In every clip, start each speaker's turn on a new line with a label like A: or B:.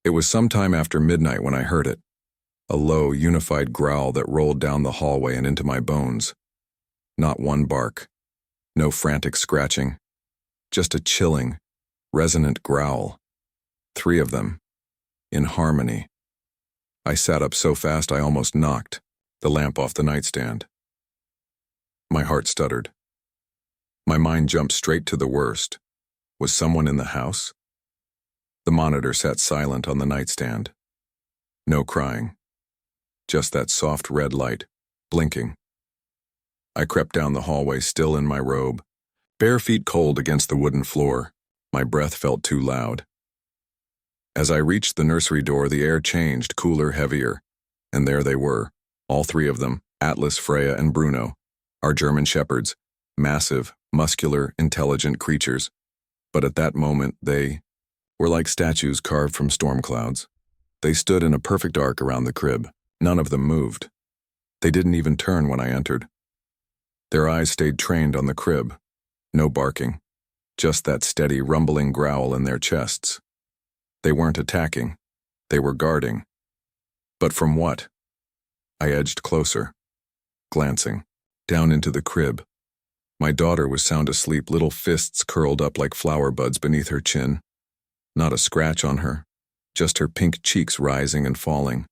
A: It was sometime after midnight when I heard it, a low, unified growl that rolled down the hallway and into my bones. Not one bark, no frantic scratching, just a chilling, resonant growl. 3 of them, in harmony. I sat up so fast I almost knocked the lamp off the nightstand. My heart stuttered. My mind jumped straight to the worst. Was someone in the house? The monitor sat silent on the nightstand. No crying. Just that soft red light, blinking. I crept down the hallway still in my robe, bare feet cold against the wooden floor. My breath felt too loud. As I reached the nursery door, the air changed, cooler, heavier. And there they were, all 3 of them, Atlas, Freya, and Bruno, our German shepherds, massive, muscular, intelligent creatures. But at that moment, they were like statues carved from storm clouds. They stood in a perfect arc around the crib. None of them moved. They didn't even turn when I entered. Their eyes stayed trained on the crib. No barking. Just that steady, rumbling growl in their chests. They weren't attacking. They were guarding. But from what? I edged closer, glancing, down into the crib. My daughter was sound asleep, little fists curled up like flower buds beneath her chin. Not a scratch on her, just her pink cheeks rising and falling.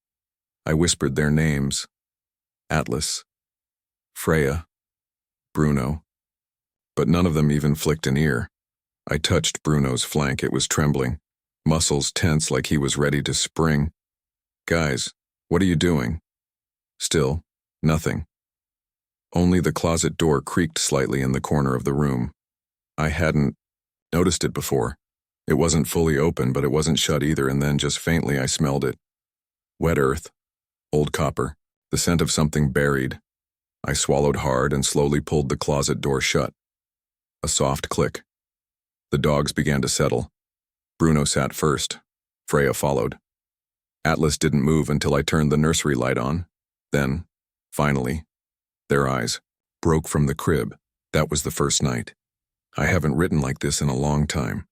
A: I whispered their names. Atlas, Freya, Bruno. But none of them even flicked an ear. I touched Bruno's flank. It was trembling, muscles tense like he was ready to spring. Guys, what are you doing? Still, nothing. Only the closet door creaked slightly in the corner of the room. I hadn't noticed it before. It wasn't fully open, but it wasn't shut either, and then just faintly I smelled it. Wet earth, old copper, the scent of something buried. I swallowed hard and slowly pulled the closet door shut. A soft click. The dogs began to settle. Bruno sat first. Freya followed. Atlas didn't move until I turned the nursery light on. Then, finally, their eyes broke from the crib. That was the first night. I haven't written like this in a long time.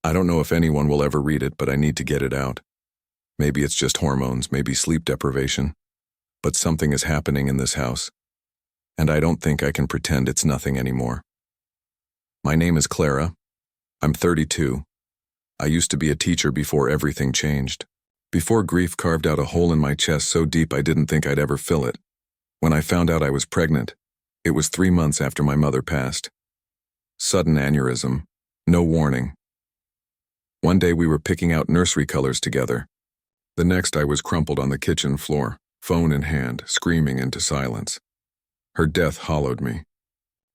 A: I don't know if anyone will ever read it, but I need to get it out. Maybe it's just hormones, maybe sleep deprivation. But something is happening in this house, and I don't think I can pretend it's nothing anymore. My name is Clara. I'm 32. I used to be a teacher before everything changed. Before grief carved out a hole in my chest so deep I didn't think I'd ever fill it. When I found out I was pregnant, it was 3 months after my mother passed. Sudden aneurysm, no warning. One day we were picking out nursery colors together. The next I was crumpled on the kitchen floor, phone in hand, screaming into silence. Her death hollowed me.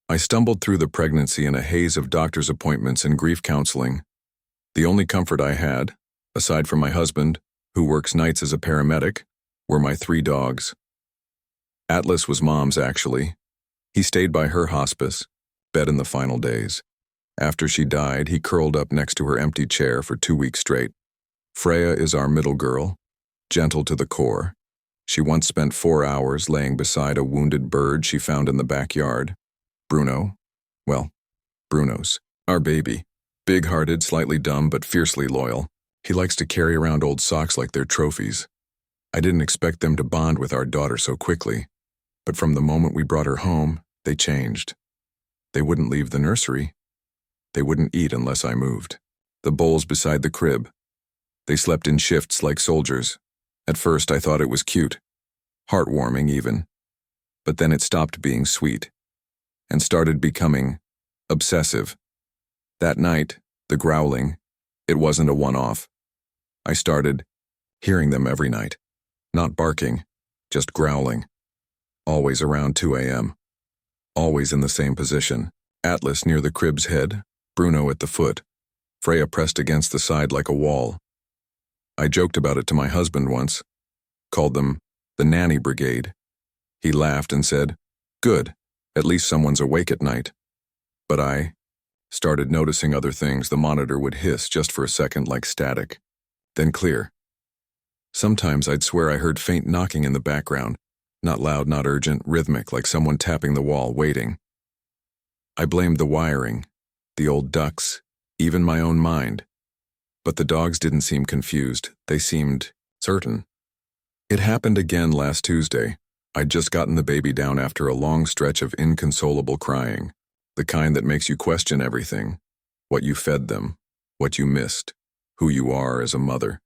A: I stumbled through the pregnancy in a haze of doctor's appointments and grief counseling. The only comfort I had, aside from my husband, who works nights as a paramedic, were my 3 dogs. Atlas was Mom's, actually. He stayed by her hospice, bed in the final days. After she died, he curled up next to her empty chair for 2 weeks straight. Freya is our middle girl, gentle to the core. She once spent 4 hours laying beside a wounded bird she found in the backyard. Bruno, well, Bruno's our baby. Big-hearted, slightly dumb, but fiercely loyal. He likes to carry around old socks like they're trophies. I didn't expect them to bond with our daughter so quickly, but from the moment we brought her home, they changed. They wouldn't leave the nursery. They wouldn't eat unless I moved. The bowls beside the crib. They slept in shifts like soldiers. At first I thought it was cute, heartwarming even. But then it stopped being sweet and started becoming obsessive. That night, the growling, it wasn't a one-off. I started hearing them every night. Not barking, just growling. Always around 2 a.m. Always in the same position. Atlas near the crib's head, Bruno at the foot, Freya pressed against the side like a wall. I joked about it to my husband once, called them the nanny brigade. He laughed and said, "Good, at least someone's awake at night." But I started noticing other things. The monitor would hiss just for a second like static, then clear. Sometimes I'd swear I heard faint knocking in the background, not loud, not urgent, rhythmic, like someone tapping the wall, waiting. I blamed the wiring, the old ducts, even my own mind. But the dogs didn't seem confused. They seemed certain. It happened again last Tuesday. I'd just gotten the baby down after a long stretch of inconsolable crying, the kind that makes you question everything, what you fed them, what you missed, who you are as a mother.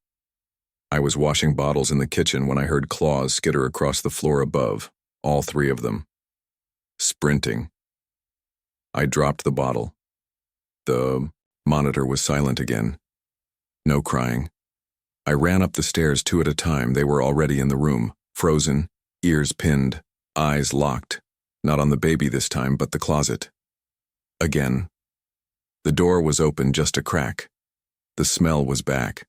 A: I was washing bottles in the kitchen when I heard claws skitter across the floor above, all three of them. Sprinting. I dropped the bottle. The monitor was silent again. No crying. I ran up the stairs 2 at a time. They were already in the room, frozen, ears pinned, eyes locked. Not on the baby this time, but the closet. Again. The door was open just a crack. The smell was back.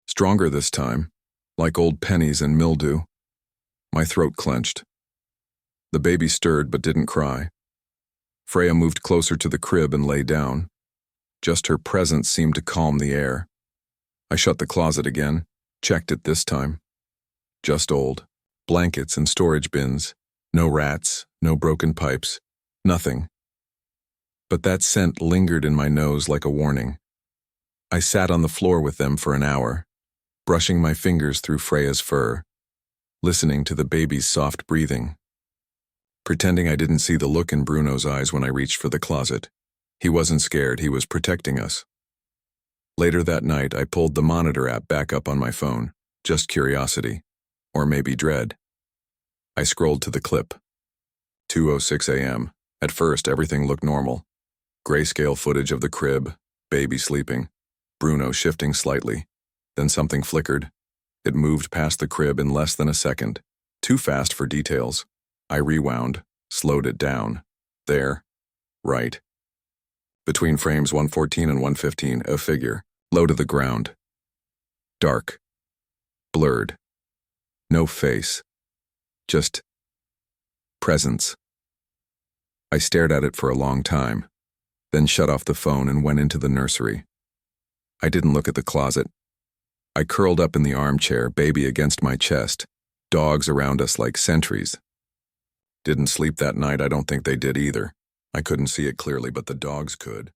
A: Stronger this time, like old pennies and mildew. My throat clenched. The baby stirred but didn't cry. Freya moved closer to the crib and lay down. Just her presence seemed to calm the air. I shut the closet again, checked it this time. Just old. Blankets and storage bins. No rats, no broken pipes. Nothing. But that scent lingered in my nose like a warning. I sat on the floor with them for an hour, brushing my fingers through Freya's fur, listening to the baby's soft breathing, pretending I didn't see the look in Bruno's eyes when I reached for the closet. He wasn't scared, he was protecting us. Later that night, I pulled the monitor app back up on my phone, just curiosity, or maybe dread. I scrolled to the clip. 2:06 a.m. At first, everything looked normal. Grayscale footage of the crib, baby sleeping, Bruno shifting slightly. Then something flickered. It moved past the crib in less than a second. Too fast for details. I rewound, slowed it down. There. Right. Between frames 114 and 115, a figure, low to the ground. Dark. Blurred. No face. Just presence. I stared at it for a long time, then shut off the phone and went into the nursery. I didn't look at the closet. I curled up in the armchair, baby against my chest, dogs around us like sentries. Didn't sleep that night, I don't think they did either. I couldn't see it clearly, but the dogs could.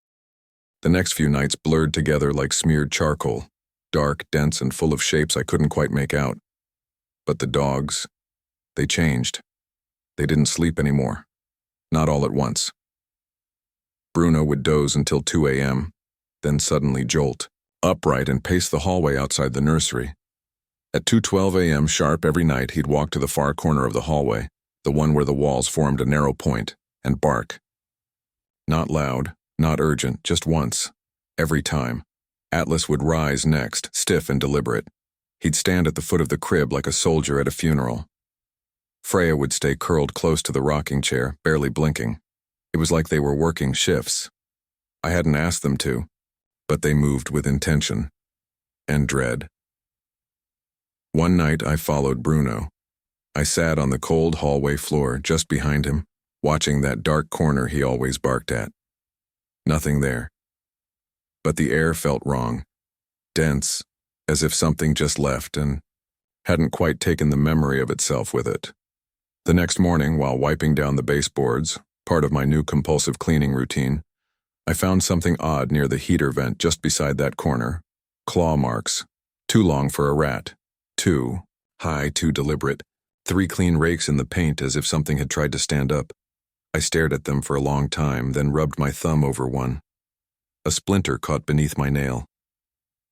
A: The next few nights blurred together like smeared charcoal, dark, dense, and full of shapes I couldn't quite make out. But the dogs, they changed. They didn't sleep anymore. Not all at once. Bruno would doze until 2 a.m., then suddenly jolt, upright and pace the hallway outside the nursery. At 2:12 a.m. sharp every night, he'd walk to the far corner of the hallway, the one where the walls formed a narrow point, and bark. Not loud, not urgent, just once. Every time. Atlas would rise next, stiff and deliberate. He'd stand at the foot of the crib like a soldier at a funeral. Freya would stay curled close to the rocking chair, barely blinking. It was like they were working shifts. I hadn't asked them to, but they moved with intention and dread. One night I followed Bruno. I sat on the cold hallway floor just behind him, watching that dark corner he always barked at. Nothing there. But the air felt wrong, dense, as if something just left and hadn't quite taken the memory of itself with it. The next morning, while wiping down the baseboards, part of my new compulsive cleaning routine, I found something odd near the heater vent just beside that corner. Claw marks. Too long for a rat. 2. High, too deliberate. 3 clean rakes in the paint as if something had tried to stand up. I stared at them for a long time, then rubbed my thumb over one. A splinter caught beneath my nail.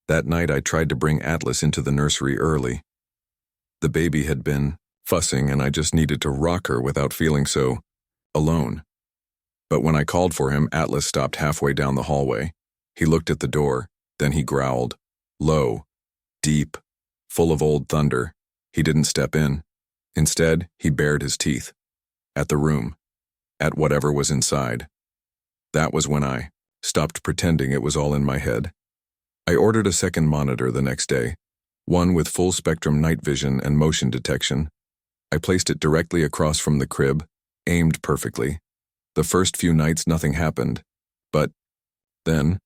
A: That night I tried to bring Atlas into the nursery early. The baby had been fussing and I just needed to rock her without feeling so alone. But when I called for him, Atlas stopped halfway down the hallway. He looked at the door, then he growled. Low, deep, full of old thunder. He didn't step in. Instead, he bared his teeth. At the room. At whatever was inside. That was when I stopped pretending it was all in my head. I ordered a second monitor the next day, one with full-spectrum night vision and motion detection. I placed it directly across from the crib, aimed perfectly. The first few nights nothing happened, but then,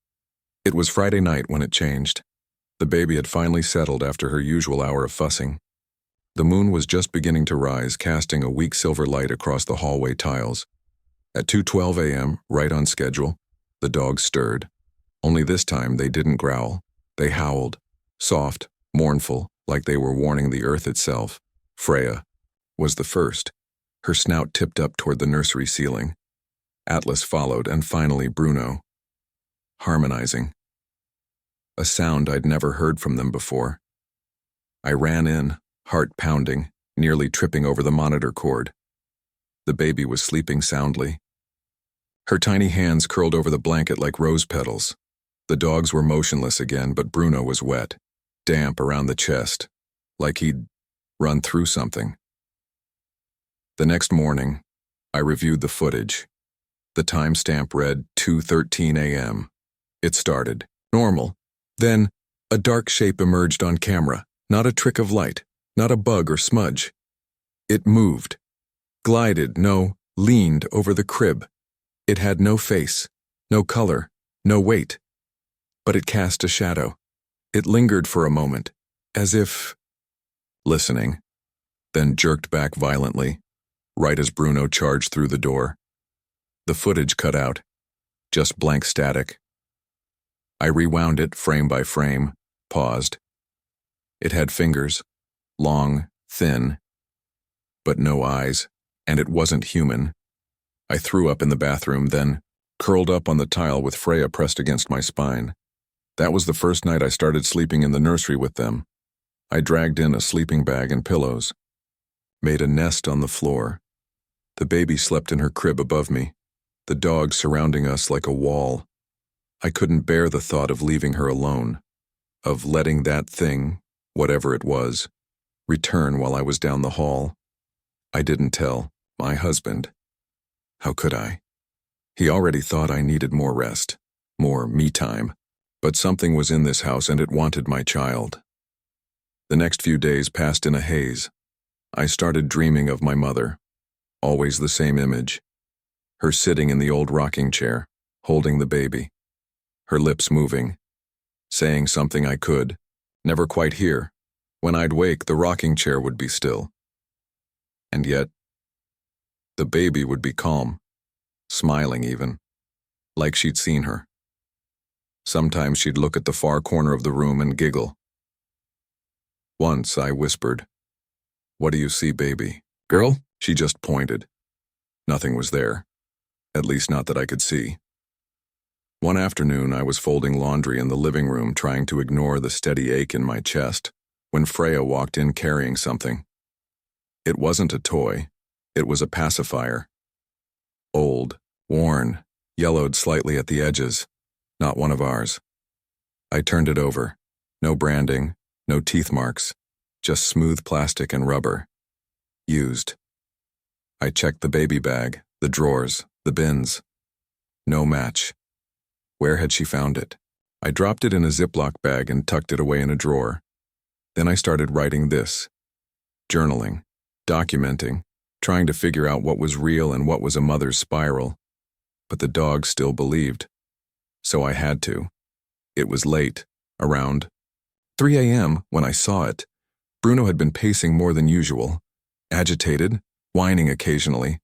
A: it was Friday night when it changed. The baby had finally settled after her usual hour of fussing. The moon was just beginning to rise, casting a weak silver light across the hallway tiles. At 2:12 a.m., right on schedule, the dogs stirred. Only this time they didn't growl. They howled, soft, mournful, like they were warning the earth itself. Freya was the first, her snout tipped up toward the nursery ceiling. Atlas followed, and finally Bruno, harmonizing. A sound I'd never heard from them before. I ran in, heart pounding, nearly tripping over the monitor cord. The baby was sleeping soundly. Her tiny hands curled over the blanket like rose petals. The dogs were motionless again, but Bruno was wet, damp around the chest, like he'd run through something. The next morning, I reviewed the footage. The timestamp read 2:13 a.m. It started normal. Then, a dark shape emerged on camera, not a trick of light, not a bug or smudge. It moved, glided, leaned over the crib. It had no face, no color, no weight. But it cast a shadow. It lingered for a moment, as if listening, then jerked back violently, right as Bruno charged through the door. The footage cut out, just blank static. I rewound it frame by frame, paused. It had fingers, long, thin, but no eyes, and it wasn't human. I threw up in the bathroom, then curled up on the tile with Freya pressed against my spine. That was the first night I started sleeping in the nursery with them. I dragged in a sleeping bag and pillows, made a nest on the floor. The baby slept in her crib above me, the dogs surrounding us like a wall. I couldn't bear the thought of leaving her alone, of letting that thing, whatever it was, return while I was down the hall. I didn't tell my husband. How could I? He already thought I needed more rest, more me time. But something was in this house and it wanted my child. The next few days passed in a haze. I started dreaming of my mother. Always the same image. Her sitting in the old rocking chair, holding the baby. Her lips moving, saying something I could never quite hear. When I'd wake, the rocking chair would be still. And yet, the baby would be calm, smiling even, like she'd seen her. Sometimes she'd look at the far corner of the room and giggle. Once I whispered, "What do you see, baby? Girl?" She just pointed. Nothing was there, at least not that I could see. One afternoon, I was folding laundry in the living room, trying to ignore the steady ache in my chest, when Freya walked in carrying something. It wasn't a toy. It was a pacifier. Old, worn, yellowed slightly at the edges. Not one of ours. I turned it over. No branding, no teeth marks, just smooth plastic and rubber. Used. I checked the baby bag, the drawers, the bins. No match. Where had she found it? I dropped it in a Ziploc bag and tucked it away in a drawer. Then I started writing this. Journaling, documenting, trying to figure out what was real and what was a mother's spiral. But the dog still believed. So I had to. It was late, around 3 a.m. when I saw it. Bruno had been pacing more than usual, agitated, whining occasionally.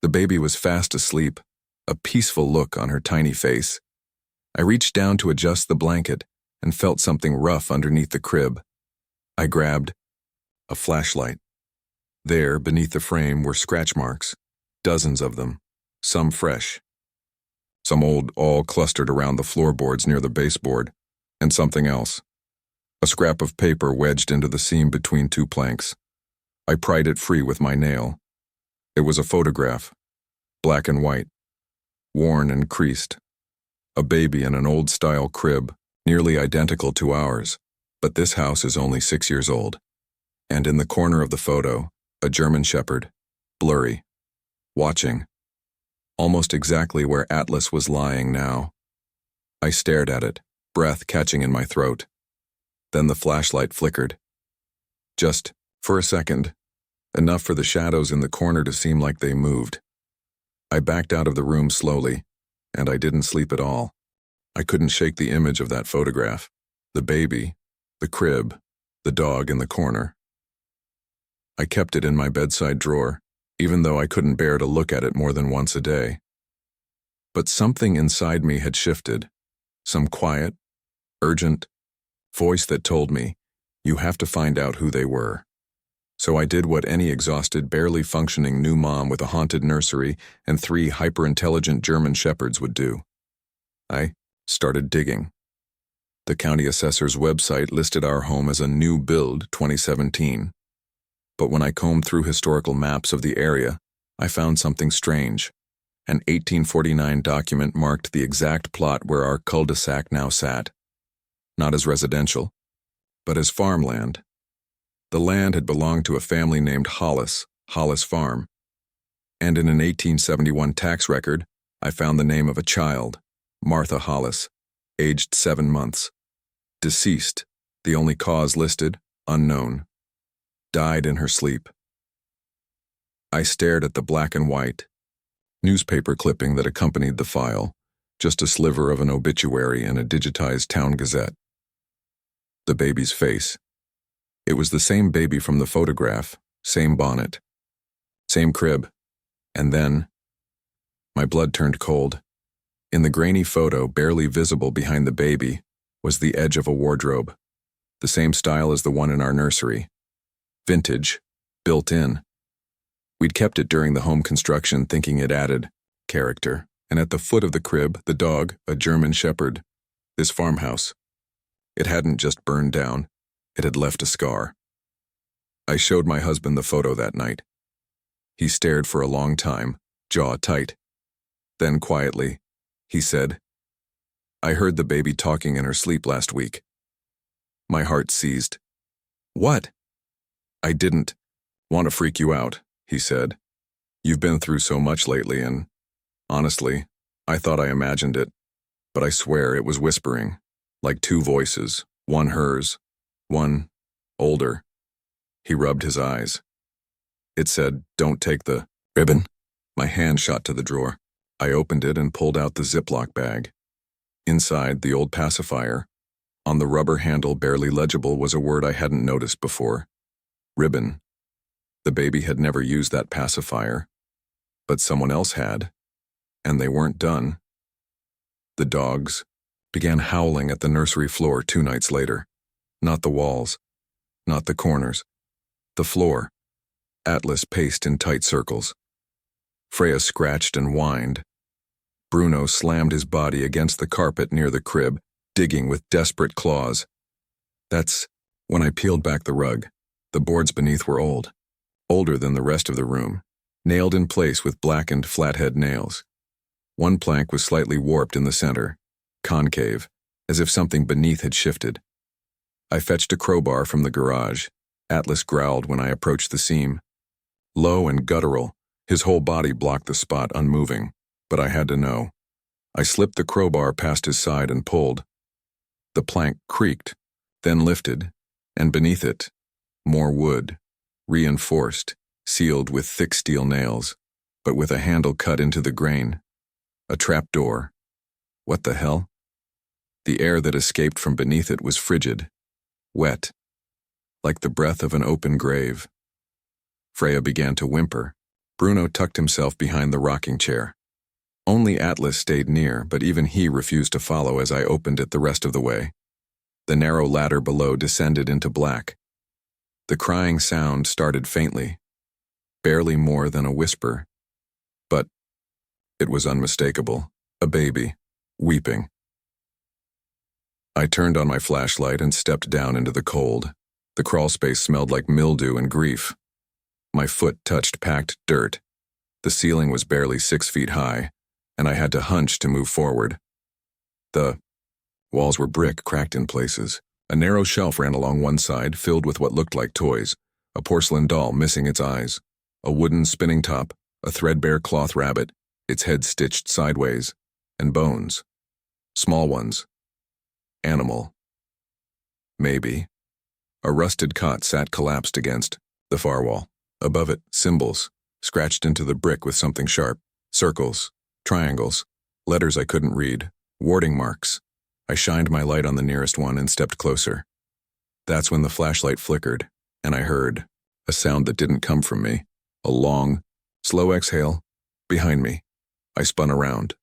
A: The baby was fast asleep, a peaceful look on her tiny face. I reached down to adjust the blanket and felt something rough underneath the crib. I grabbed a flashlight. There, beneath the frame, were scratch marks, dozens of them, some fresh. Some old, all clustered around the floorboards near the baseboard, and something else. A scrap of paper wedged into the seam between two planks. I pried it free with my nail. It was a photograph, black and white, worn and creased. A baby in an old-style crib, nearly identical to ours, but this house is only 6 years old. And in the corner of the photo, a German shepherd, blurry, watching. Almost exactly where Atlas was lying now. I stared at it, breath catching in my throat. Then the flashlight flickered. Just for a second, enough for the shadows in the corner to seem like they moved. I backed out of the room slowly, and I didn't sleep at all. I couldn't shake the image of that photograph, the baby, the crib, the dog in the corner. I kept it in my bedside drawer, even though I couldn't bear to look at it more than once a day. But something inside me had shifted, some quiet, urgent, Voice that told me, you have to find out who they were. So I did what any exhausted, barely functioning new mom with a haunted nursery and 3 hyper-intelligent German shepherds would do. I started digging. The county assessor's website listed our home as a new build 2017. But when I combed through historical maps of the area, I found something strange. An 1849 document marked the exact plot where our cul-de-sac now sat. Not as residential, but as farmland. The land had belonged to a family named Hollis Farm. And in an 1871 tax record, I found the name of a child, Martha Hollis, aged 7 months. Deceased, the only cause listed, unknown. Died in her sleep. I stared at the black and white newspaper clipping that accompanied the file, just a sliver of an obituary in a digitized town gazette. The baby's face. It was the same baby from the photograph, same bonnet, same crib. And then, my blood turned cold. In the grainy photo, barely visible behind the baby, was the edge of a wardrobe, the same style as the one in our nursery. Vintage, built in. We'd kept it during the home construction thinking it added character, and at the foot of the crib, the dog, a German shepherd, this farmhouse. It hadn't just burned down, it had left a scar. I showed my husband the photo that night. He stared for a long time, jaw tight. Then quietly, he said, I heard the baby talking in her sleep last week. My heart seized. What? I didn't want to freak you out, he said. You've been through so much lately and, honestly, I thought I imagined it, but I swear it was whispering, like 2 voices, one hers, one older. He rubbed his eyes. It said, don't take the ribbon. My hand shot to the drawer. I opened it and pulled out the Ziploc bag. Inside, the old pacifier. On the rubber handle, barely legible, was a word I hadn't noticed before. Ribbon. The baby had never used that pacifier. But someone else had. And they weren't done. The dogs began howling at the nursery floor 2 nights later. Not the walls. Not the corners. The floor. Atlas paced in tight circles. Freya scratched and whined. Bruno slammed his body against the carpet near the crib, digging with desperate claws. That's when I peeled back the rug. The boards beneath were old. Older than the rest of the room, nailed in place with blackened flathead nails. One plank was slightly warped in the center, concave, as if something beneath had shifted. I fetched a crowbar from the garage. Atlas growled when I approached the seam. Low and guttural, his whole body blocked the spot, unmoving, but I had to know. I slipped the crowbar past his side and pulled. The plank creaked, then lifted, and beneath it, more wood, reinforced, sealed with thick steel nails, but with a handle cut into the grain. A trap door. What the hell? The air that escaped from beneath it was frigid, wet, like the breath of an open grave. Freya began to whimper. Bruno tucked himself behind the rocking chair. Only Atlas stayed near, but even he refused to follow as I opened it the rest of the way. The narrow ladder below descended into black. The crying sound started faintly, barely more than a whisper. But it was unmistakable. A baby, weeping. I turned on my flashlight and stepped down into the cold. The crawlspace smelled like mildew and grief. My foot touched packed dirt. The ceiling was barely 6 feet high, and I had to hunch to move forward. The walls were brick, cracked in places. A narrow shelf ran along one side, filled with what looked like toys. A porcelain doll missing its eyes. A wooden spinning top, a threadbare cloth rabbit, its head stitched sideways, and bones. Small ones. Animal. Maybe. A rusted cot sat collapsed against the far wall. Above it, symbols, scratched into the brick with something sharp. Circles, triangles, letters I couldn't read, warding marks. I shined my light on the nearest one and stepped closer. That's when the flashlight flickered, and I heard a sound that didn't come from me. A long, slow exhale, behind me. I spun around.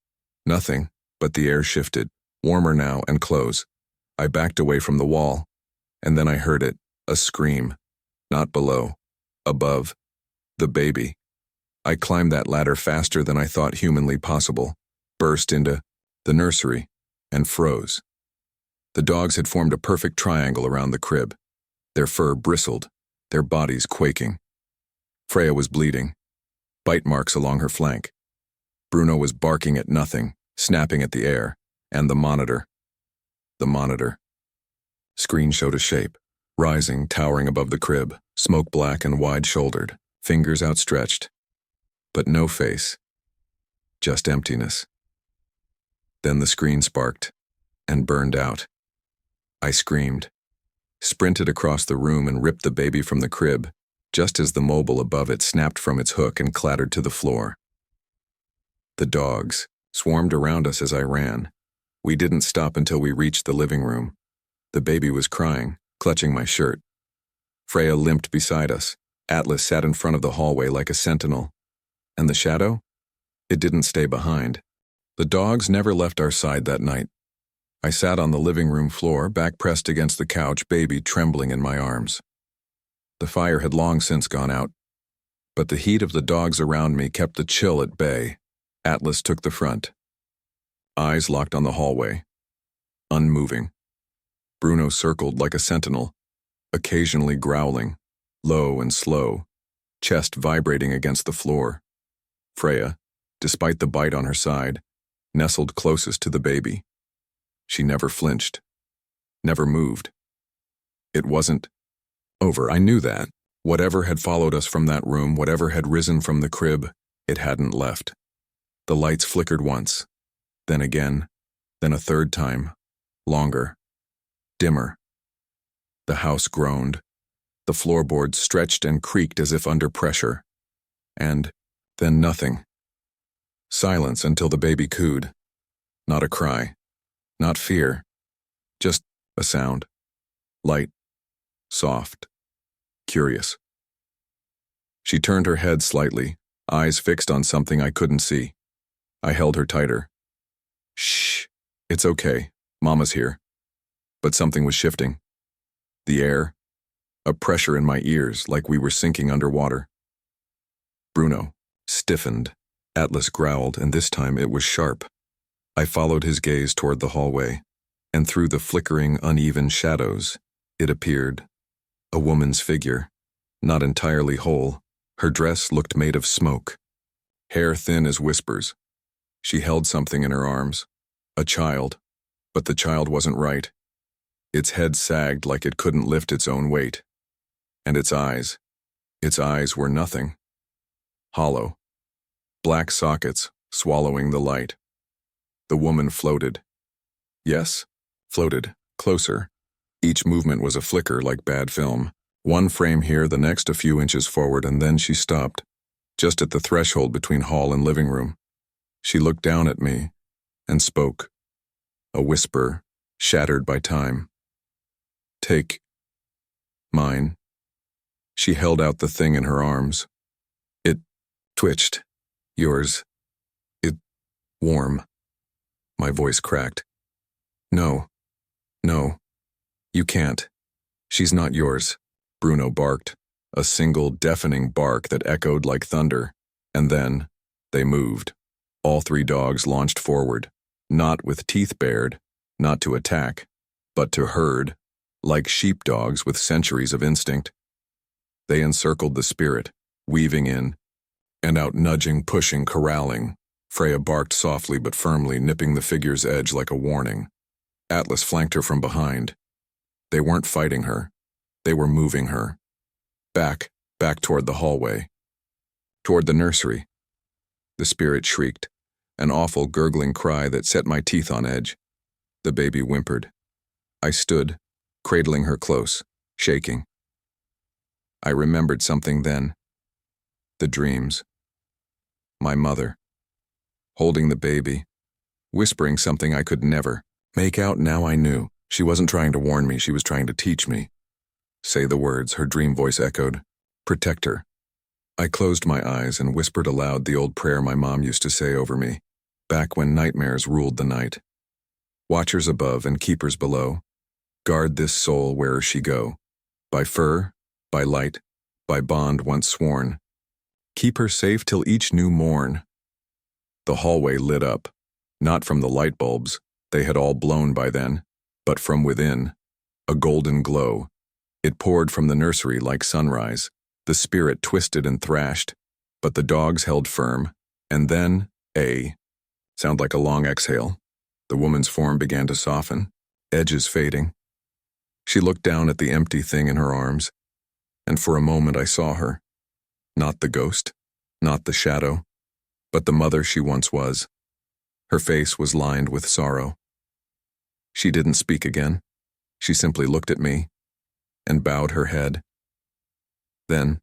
A: Nothing, but the air shifted, warmer now and close. I backed away from the wall, and then I heard it, a scream. Not below. Above. The baby. I climbed that ladder faster than I thought humanly possible, burst into the nursery, and froze. The dogs had formed a perfect triangle around the crib. Their fur bristled, their bodies quaking. Freya was bleeding, bite marks along her flank. Bruno was barking at nothing, snapping at the air, and the monitor. The monitor. Screen showed a shape, rising, towering above the crib, smoke black and wide-shouldered, fingers outstretched. But no face. Just emptiness. Then the screen sparked and burned out. I screamed, sprinted across the room and ripped the baby from the crib, just as the mobile above it snapped from its hook and clattered to the floor. The dogs swarmed around us as I ran. We didn't stop until we reached the living room. The baby was crying, clutching my shirt. Freya limped beside us. Atlas sat in front of the hallway like a sentinel. And the shadow? It didn't stay behind. The dogs never left our side that night. I sat on the living room floor, back pressed against the couch, baby trembling in my arms. The fire had long since gone out, but the heat of the dogs around me kept the chill at bay. Atlas took the front. Eyes locked on the hallway, unmoving. Bruno circled like a sentinel, occasionally growling, low and slow, chest vibrating against the floor. Freya, despite the bite on her side, nestled closest to the baby. She never flinched, never moved. It wasn't over. I knew that. Whatever had followed us from that room, whatever had risen from the crib, it hadn't left. The lights flickered once, then again, then a third time, longer, dimmer. The house groaned. The floorboards stretched and creaked as if under pressure. And then nothing. Silence until the baby cooed. Not a cry, not fear, just a sound. Light, soft, curious. She turned her head slightly, eyes fixed on something I couldn't see. I held her tighter. Shh, it's okay, Mama's here. But something was shifting. The air, a pressure in my ears like we were sinking underwater. Bruno stiffened. Atlas growled, and this time it was sharp. I followed his gaze toward the hallway, and through the flickering, uneven shadows, it appeared. A woman's figure, not entirely whole. Her dress looked made of smoke. Hair thin as whispers. She held something in her arms. A child. But the child wasn't right. Its head sagged like it couldn't lift its own weight. And its eyes were nothing. Hollow. Black sockets, swallowing the light. The woman floated. Yes, floated, closer. Each movement was a flicker like bad film. One frame here, the next a few inches forward, and then she stopped, just at the threshold between hall and living room. She looked down at me and spoke. A whisper, shattered by time. Take mine. She held out the thing in her arms. It twitched. Yours. It warm. My voice cracked. No. No. You can't. She's not yours. Bruno barked, a single deafening bark that echoed like thunder. And then, they moved. All three dogs launched forward, not with teeth bared, not to attack, but to herd, like sheepdogs with centuries of instinct. They encircled the spirit, weaving in and out, nudging, pushing, corralling. Freya barked softly but firmly, nipping the figure's edge like a warning. Atlas flanked her from behind. They weren't fighting her. They were moving her. Back toward the hallway. Toward the nursery. The spirit shrieked, an awful gurgling cry that set my teeth on edge. The baby whimpered. I stood, cradling her close, shaking. I remembered something then. The dreams. My mother. Holding the baby. Whispering something I could never make out. Now I knew. She wasn't trying to warn me, she was trying to teach me. Say the words, her dream voice echoed. Protect her. I closed my eyes and whispered aloud the old prayer my mom used to say over me, back when nightmares ruled the night. Watchers above and keepers below, Guard this soul where'er she go. By fur, by light, by bond once sworn. Keep her safe till each new morn. The hallway lit up, not from the light bulbs, they had all blown by then, but from within. A golden glow. It poured from the nursery like sunrise. The spirit twisted and thrashed, but the dogs held firm. And then, sound like a long exhale. The woman's form began to soften, edges fading. She looked down at the empty thing in her arms, and for a moment I saw her. Not the ghost, not the shadow, but the mother she once was. Her face was lined with sorrow. She didn't speak again. She simply looked at me and bowed her head. Then,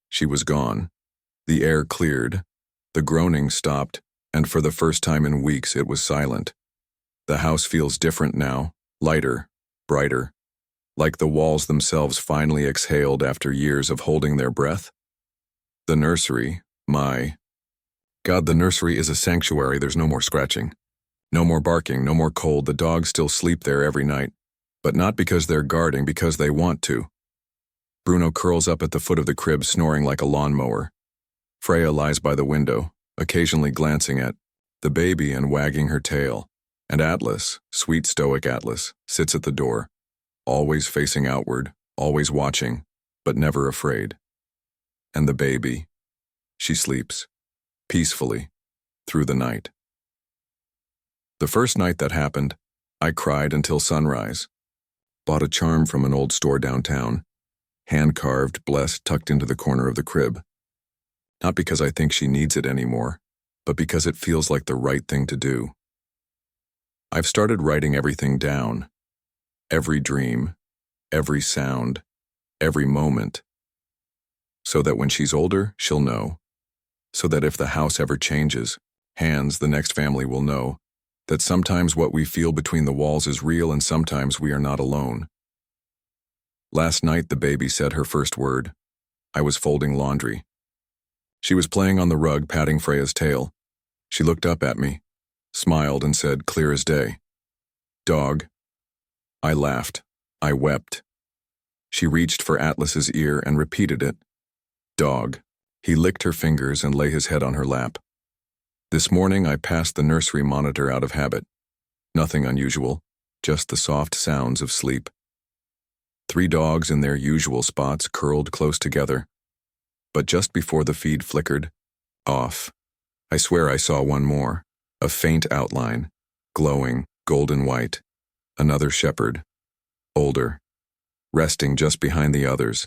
A: she was gone. The air cleared, the groaning stopped, and for the first time in weeks it was silent. The house feels different now, lighter, brighter, like the walls themselves finally exhaled after years of holding their breath. The nursery, my God, the nursery is a sanctuary. There's no more scratching, no more barking, no more cold. The dogs still sleep there every night, but not because they're guarding, because they want to. Bruno curls up at the foot of the crib, snoring like a lawnmower. Freya lies by the window, occasionally glancing at the baby and wagging her tail. And Atlas, sweet stoic Atlas, sits at the door, always facing outward, always watching, but never afraid. And the baby, she sleeps, peacefully, through the night. The first night that happened, I cried until sunrise. Bought a charm from an old store downtown, hand-carved, blessed, tucked into the corner of the crib. Not because I think she needs it anymore, but because it feels like the right thing to do. I've started writing everything down. Every dream, every sound, every moment. So that when she's older, she'll know. So that if the house ever changes, Hans, the next family, will know that sometimes what we feel between the walls is real and sometimes we are not alone. Last night, the baby said her first word. I was folding laundry. She was playing on the rug, patting Freya's tail. She looked up at me, smiled, and said, clear as day, "Dog." I laughed. I wept. She reached for Atlas's ear and repeated it. "Dog." He licked her fingers and lay his head on her lap. This morning I passed the nursery monitor out of habit. Nothing unusual, just the soft sounds of sleep. 3 dogs in their usual spots curled close together. But just before the feed flickered off, I swear I saw one more, a faint outline, glowing, golden white. Another shepherd, older, resting just behind the others,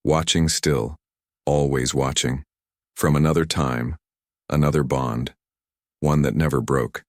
A: watching still, always watching, from another time, another bond, one that never broke.